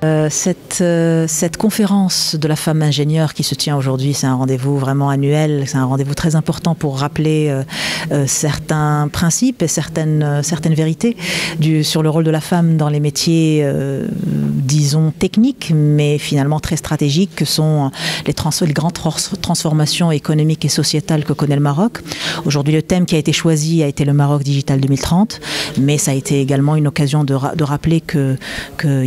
Cette conférence de la femme ingénieure qui se tient aujourd'hui, c'est un rendez-vous vraiment annuel, c'est un rendez-vous très important pour rappeler certains principes et certaines vérités sur le rôle de la femme dans les métiers, disons, techniques, mais finalement très stratégiques, que sont les grandes transformations économiques et sociétales que connaît le Maroc. Aujourd'hui, le thème qui a été choisi a été le Maroc Digital 2030, mais ça a été également une occasion de rappeler qu'il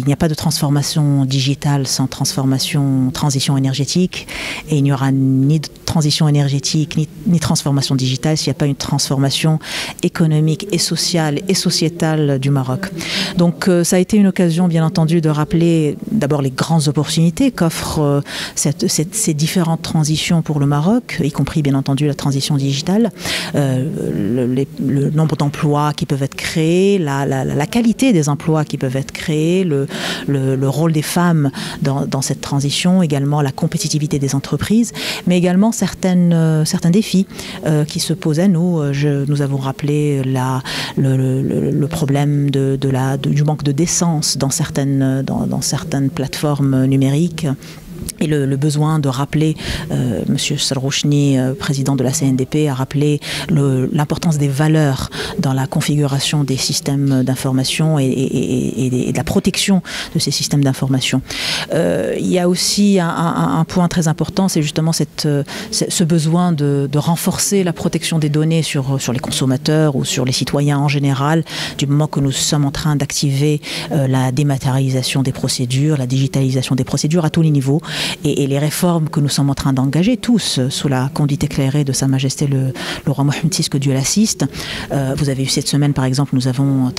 n'y a pas de transformation digitale sans transition énergétique, et il n'y aura ni de transition énergétique ni transformation digitale s'il n'y a pas une transformation économique et sociale et sociétale du Maroc. Donc ça a été une occasion bien entendu de rappeler d'abord les grandes opportunités qu'offrent ces différentes transitions pour le Maroc, y compris bien entendu la transition digitale, le nombre d'emplois qui peuvent être créés, la qualité des emplois qui peuvent être créés, le rôle des femmes dans cette transition, également la compétitivité des entreprises, mais également certains défis qui se posent à nous. Nous avons rappelé le problème du manque de décence dans certaines plateformes numériques. Et le besoin de rappeler, M. Serrouchni, président de la CNDP, a rappelé l'importance des valeurs dans la configuration des systèmes d'information et de la protection de ces systèmes d'information. Il y a aussi un point très important, c'est justement ce besoin de renforcer la protection des données sur les consommateurs ou sur les citoyens en général, du moment que nous sommes en train d'activer la dématérialisation des procédures, la digitalisation des procédures à tous les niveaux. Et les réformes que nous sommes en train d'engager tous sous la conduite éclairée de Sa Majesté le roi Mohammed VI, que Dieu l'assiste. Vous avez vu cette semaine par exemple, nous avons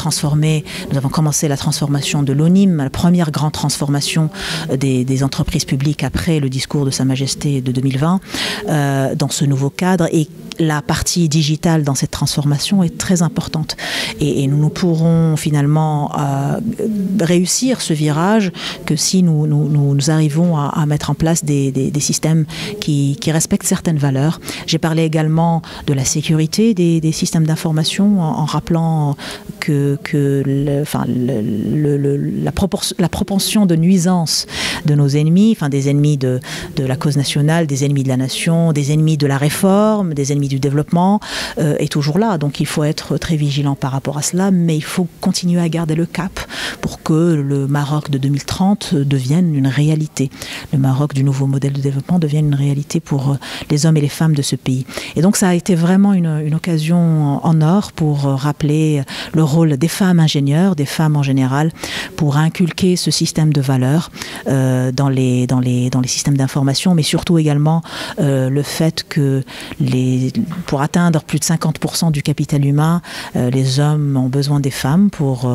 commencé la transformation de l'ONIM, la première grande transformation des entreprises publiques après le discours de Sa Majesté de 2020 dans ce nouveau cadre, et la partie digitale dans cette transformation est très importante, et nous ne pourrons finalement réussir ce virage que si nous arrivons à mettre en place des systèmes qui respectent certaines valeurs. J'ai parlé également de la sécurité des systèmes d'information en rappelant que la propension de nuisance de nos ennemis, des ennemis de la cause nationale, des ennemis de la nation, des ennemis de la réforme, des ennemis du développement est toujours là. Donc il faut être très vigilant par rapport à cela, mais il faut continuer à garder le cap pour que le Maroc de 2030 devienne une réalité. Le Maroc du nouveau modèle de développement devienne une réalité pour les hommes et les femmes de ce pays. Et donc ça a été vraiment une occasion en or pour rappeler le rôle des femmes ingénieurs, des femmes en général, pour inculquer ce système de valeurs dans les systèmes d'information, mais surtout également le fait que pour atteindre plus de 50% du capital humain, les hommes ont besoin des femmes pour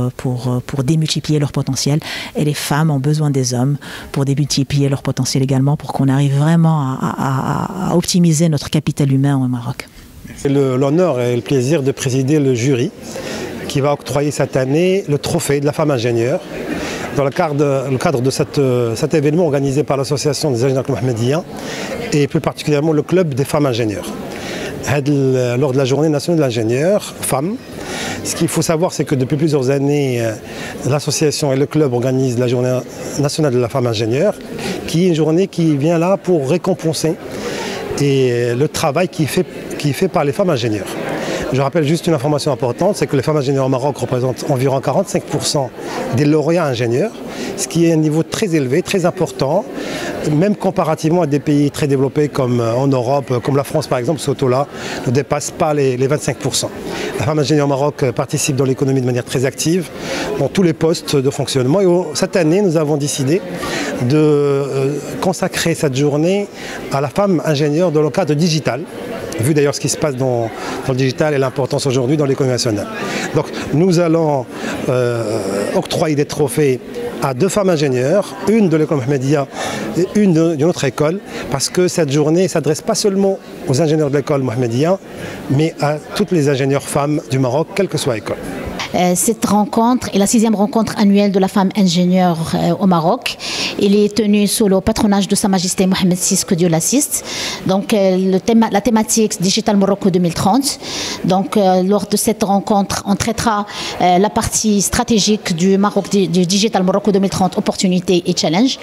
démultiplier leur potentiel, et les femmes ont besoin des hommes pour démultiplier leur potentiel également, pour qu'on arrive vraiment à optimiser notre capital humain au Maroc. J'ai l'honneur et le plaisir de présider le jury qui va octroyer cette année le trophée de la femme ingénieure dans le cadre de cet événement organisé par l'association des ingénieurs mohammediens et plus particulièrement le club des femmes ingénieures. Lors de la journée nationale de l'ingénieur femmes, ce qu'il faut savoir, c'est que depuis plusieurs années, l'association et le club organisent la journée nationale de la femme ingénieure, qui est une journée qui vient là pour récompenser le travail qui est fait par les femmes ingénieures. Je rappelle juste une information importante, c'est que les femmes ingénieures au Maroc représentent environ 45% des lauréats ingénieurs, ce qui est un niveau très élevé, très important, même comparativement à des pays très développés comme en Europe, comme la France par exemple, ce taux-là ne dépasse pas les 25%. La femme ingénieure au Maroc participe dans l'économie de manière très active, dans tous les postes de fonctionnement. Et cette année, nous avons décidé de consacrer cette journée à la femme ingénieure dans le cadre digital, vu d'ailleurs ce qui se passe dans le digital et l'importance aujourd'hui dans l'économie nationale. Donc nous allons octroyer des trophées à 2 femmes ingénieures, une de l'école Mohammedia et une d'une autre école, parce que cette journée ne s'adresse pas seulement aux ingénieurs de l'école Mohammedia, mais à toutes les ingénieures femmes du Maroc, quelle que soit l'école. Cette rencontre est la 6e rencontre annuelle de la femme ingénieure au Maroc, Il est tenu sous le patronage de Sa Majesté Mohamed VI, que Dieu l'assiste. Donc la thématique Digital Morocco 2030. Donc lors de cette rencontre, on traitera la partie stratégique du Maroc, du Digital Morocco 2030, opportunités et challenges.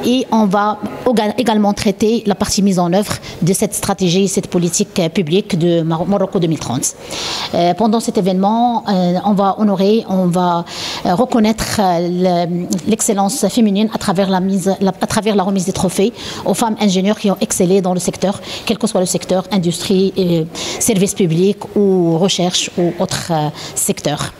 Et on va également traiter la partie mise en œuvre de cette stratégie, cette politique publique de Morocco 2030. Pendant cet événement, on va honorer, on va reconnaître l'excellence féminine à travers la remise des trophées aux femmes ingénieurs qui ont excellé dans le secteur, quel que soit le secteur, industrie, services publics ou recherche ou autres secteurs.